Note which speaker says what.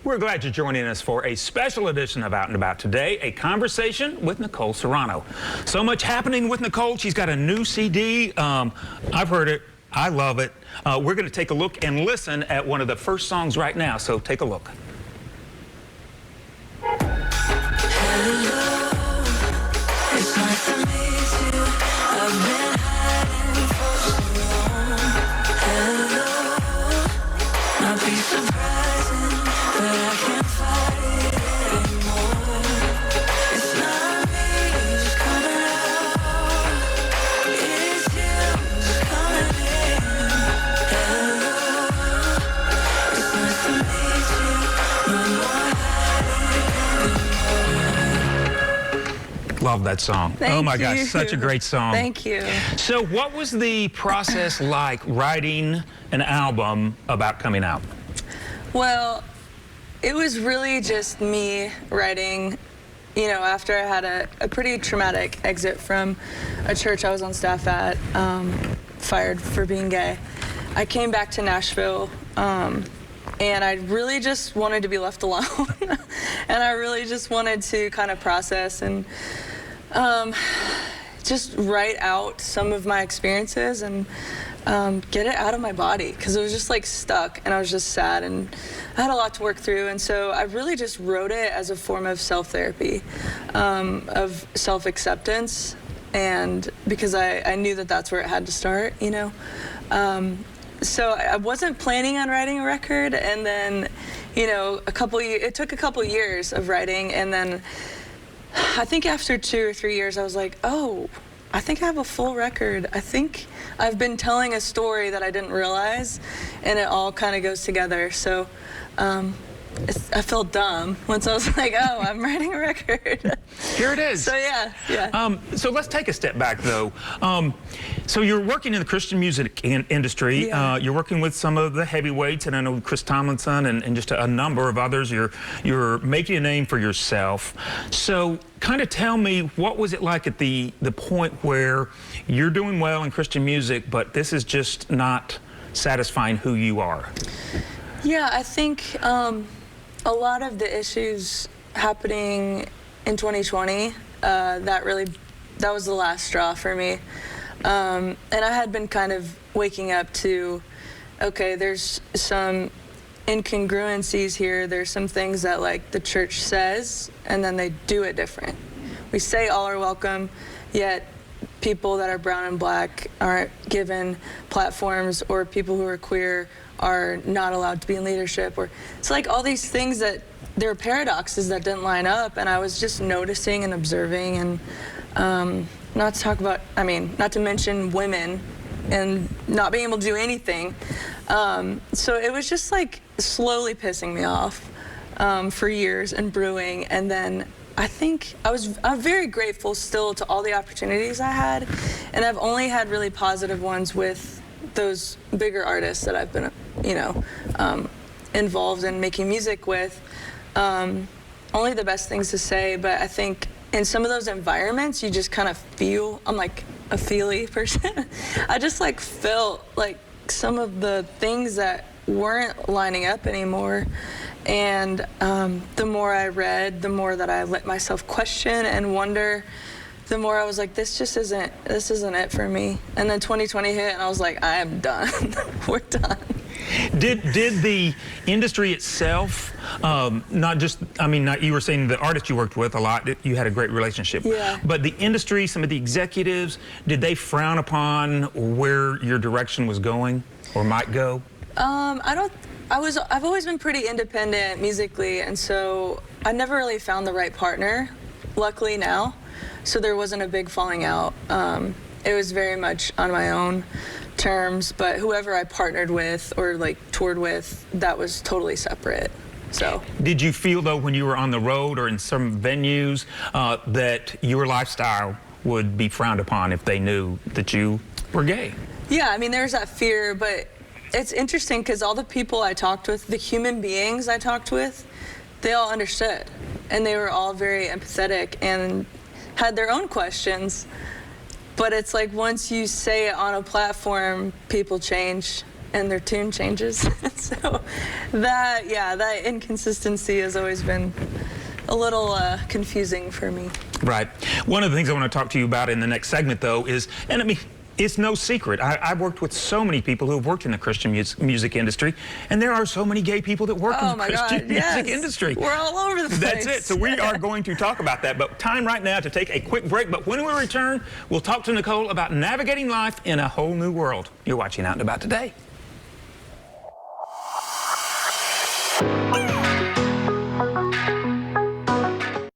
Speaker 1: We're glad you're joining us for a special edition of Out and About today, a conversation with Nicole Serrano. So much happening with Nicole. She's got a new CD. I've heard it. I love it. We're going to take a look and listen at one of the first songs right now, so take a look.
Speaker 2: It's nice to meet you. I've been hiding for so long. Hello, might be surprising, but I can't fight it anymore. It's not me just coming out, it's you just coming in. Hello, it's nice to meet you. No more hiding.
Speaker 1: Love that song. Oh my gosh, such a great song.
Speaker 2: Thank you.
Speaker 1: So what was the process like writing an album about coming out?
Speaker 2: Well, it was really just me writing, you know, after I had a pretty traumatic exit from a church I was on staff at, fired for being gay. I came back to Nashville, and I really just wanted to be left alone. And I really just wanted to kind of process and just write out some of my experiences and get it out of my body, because it was just like stuck and I was just sad and I had a lot to work through. And so I really just wrote it as a form of self-therapy, of self-acceptance, and because I knew that that's where it had to start, you know. So I wasn't planning on writing a record, and then, you know, it took a couple years of writing, and then I think after 2 or 3 years I was like, oh, I think I have a full record. I think I've been telling a story that I didn't realize, and it all kind of goes together. So I felt dumb once I was like, oh, I'm writing a record.
Speaker 1: Here it is.
Speaker 2: So yeah.
Speaker 1: So let's take a step back though. So you're working in the Christian music industry.
Speaker 2: Yeah.
Speaker 1: You're working with some of the heavyweights, and I know Chris Tomlinson and just a number of others. You're making a name for yourself. So kind of tell me, what was it like at the point where you're doing well in Christian music, but this is just not satisfying who you are?
Speaker 2: Yeah, I think a lot of the issues happening in 2020, that was the last straw for me. And I had been kind of waking up to, okay, there's some incongruencies here. There's some things that like the church says, and then they do it different. We say all are welcome, yet people that are brown and black aren't given platforms, or people who are queer are not allowed to be in leadership. Or it's like all these things that there are paradoxes that didn't line up, and I was just noticing and observing, and not to mention women and not being able to do anything. So it was just like slowly pissing me off for years and brewing. And then I think I'm very grateful still to all the opportunities I had, and I've only had really positive ones with those bigger artists that I've been, you know, involved in making music with. Only the best things to say, but I think in some of those environments, you just kind of feel, I'm like a feely person. I just like felt like some of the things that weren't lining up anymore. And the more I read, the more that I let myself question and wonder, the more I was like, this isn't it for me. And then 2020 hit, and I was like, I am done. We're done.
Speaker 1: Did the industry itself, not just, you were saying the artists you worked with a lot, you had a great relationship.
Speaker 2: Yeah.
Speaker 1: But the industry, some of the executives, did they frown upon where your direction was going or might go?
Speaker 2: I've always been pretty independent musically, and so I never really found the right partner, luckily now. So there wasn't a big falling out. It was very much on my own terms, but whoever I partnered with or like toured with, that was totally separate. So
Speaker 1: did you feel though when you were on the road or in some venues that your lifestyle would be frowned upon if they knew that you were gay?
Speaker 2: Yeah, I mean, there's that fear, but it's interesting because all the people I talked with, the human beings I talked with, they all understood, and they were all very empathetic and had their own questions. But it's like once you say it on a platform, people change and their tune changes. So that inconsistency has always been a little confusing for me.
Speaker 1: Right. One of the things I want to talk to you about in the next segment, though, is, and I mean, it's no secret. I've worked with so many people who have worked in the Christian music industry, and there are so many gay people that work in the Christian music industry.
Speaker 2: We're all over the place.
Speaker 1: That's it. So we are going to talk about that. But time right now to take a quick break. But when we return, we'll talk to Nicole about navigating life in a whole new world. You're watching Out and About Today.